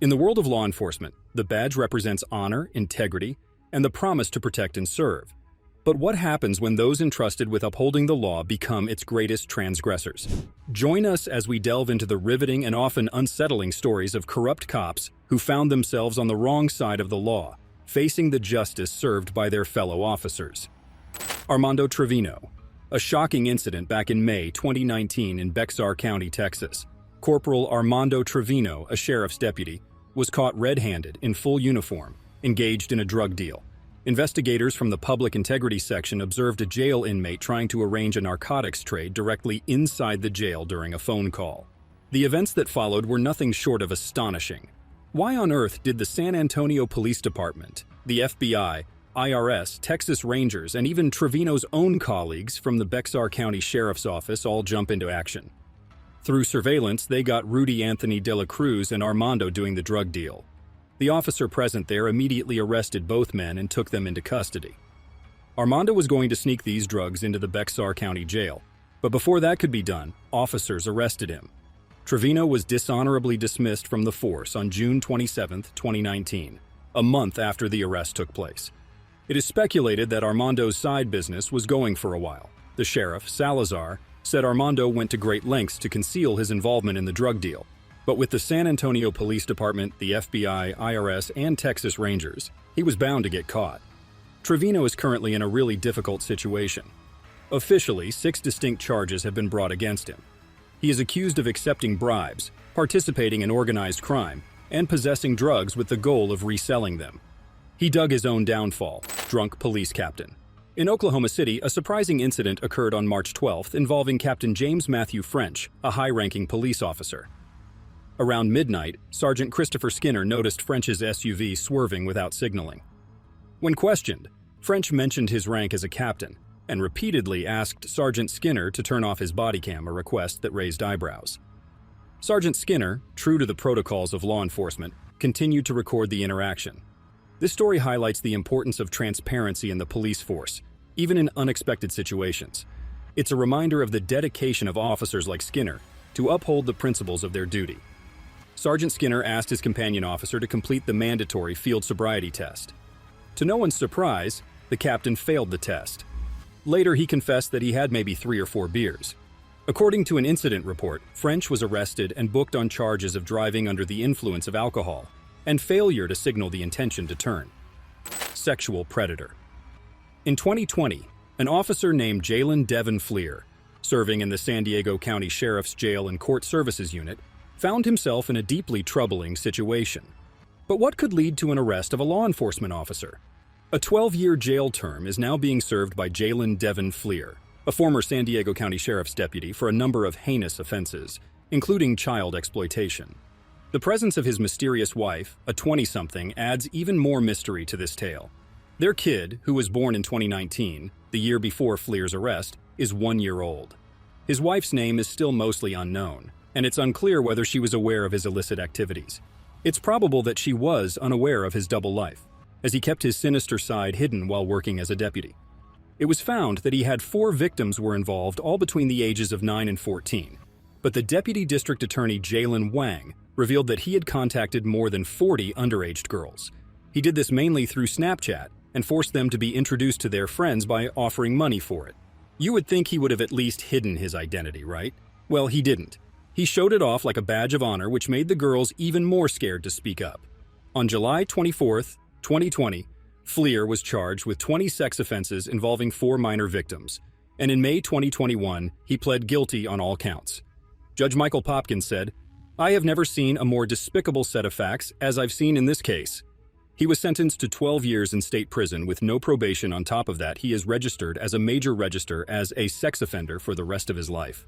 In the world of law enforcement, the badge represents honor, integrity, and the promise to protect and serve. But what happens when those entrusted with upholding the law become its greatest transgressors? Join us as we delve into the riveting and often unsettling stories of corrupt cops who found themselves on the wrong side of the law, facing the justice served by their fellow officers. Armando Trevino. A shocking incident back in May 2019 in Bexar County, Texas. Corporal Armando Trevino, a sheriff's deputy, was caught red-handed in full uniform, engaged in a drug deal. Investigators from the Public Integrity Section observed a jail inmate trying to arrange a narcotics trade directly inside the jail during a phone call. The events that followed were nothing short of astonishing. Why on earth did the San Antonio Police Department, the FBI, IRS, Texas Rangers, and even Trevino's own colleagues from the Bexar County Sheriff's Office all jump into action? Through surveillance, they got Rudy Anthony de la Cruz and Armando doing the drug deal. The officer present there immediately arrested both men and took them into custody. Armando was going to sneak these drugs into the Bexar County Jail, but before that could be done, officers arrested him. Trevino was dishonorably dismissed from the force on June 27, 2019, a month after the arrest took place. It is speculated that Armando's side business was going for a while. The sheriff, Salazar, said Armando went to great lengths to conceal his involvement in the drug deal. But with the San Antonio Police Department, the FBI, IRS, and Texas Rangers, he was bound to get caught. Trevino is currently in a really difficult situation. Officially, 6 distinct charges have been brought against him. He is accused of accepting bribes, participating in organized crime, and possessing drugs with the goal of reselling them. He dug his own downfall, drunk police captain. In Oklahoma City, a surprising incident occurred on March 12th involving Captain James Matthew French, a high-ranking police officer. Around midnight, Sergeant Christopher Skinner noticed French's SUV swerving without signaling. When questioned, French mentioned his rank as a captain and repeatedly asked Sergeant Skinner to turn off his body cam, a request that raised eyebrows. Sergeant Skinner, true to the protocols of law enforcement, continued to record the interaction. This story highlights the importance of transparency in the police force, even in unexpected situations. It's a reminder of the dedication of officers like Skinner to uphold the principles of their duty. Sergeant Skinner asked his companion officer to complete the mandatory field sobriety test. To no one's surprise, the captain failed the test. Later, he confessed that he had maybe 3 or 4 beers. According to an incident report, French was arrested and booked on charges of driving under the influence of alcohol and failure to signal the intention to turn. Sexual predator. In 2020, an officer named Jalen Devin Fleer, serving in the San Diego County Sheriff's Jail and Court Services Unit, found himself in a deeply troubling situation. But what could lead to an arrest of a law enforcement officer? A 12-year jail term is now being served by Jalen Devin Fleer, a former San Diego County Sheriff's deputy, for a number of heinous offenses, including child exploitation. The presence of his mysterious wife, a 20-something, adds even more mystery to this tale. Their kid, who was born in 2019, the year before Fleer's arrest, is 1 year old. His wife's name is still mostly unknown, and it's unclear whether she was aware of his illicit activities. It's probable that she was unaware of his double life, as he kept his sinister side hidden while working as a deputy. It was found that he had 4 victims were involved, all between the ages of 9 and 14. But the Deputy District Attorney Jalen Wang revealed that he had contacted more than 40 underage girls. He did this mainly through Snapchat and forced them to be introduced to their friends by offering money for it. You would think he would have at least hidden his identity, right? Well, he didn't. He showed it off like a badge of honor, which made the girls even more scared to speak up. On July 24, 2020, Fleer was charged with 20 sex offenses involving 4 minor victims, and in May 2021, he pled guilty on all counts. Judge Michael Popkins said, "I have never seen a more despicable set of facts as I've seen in this case." He was sentenced to 12 years in state prison with no probation. On top of that, he is registered as a major register as a sex offender for the rest of his life.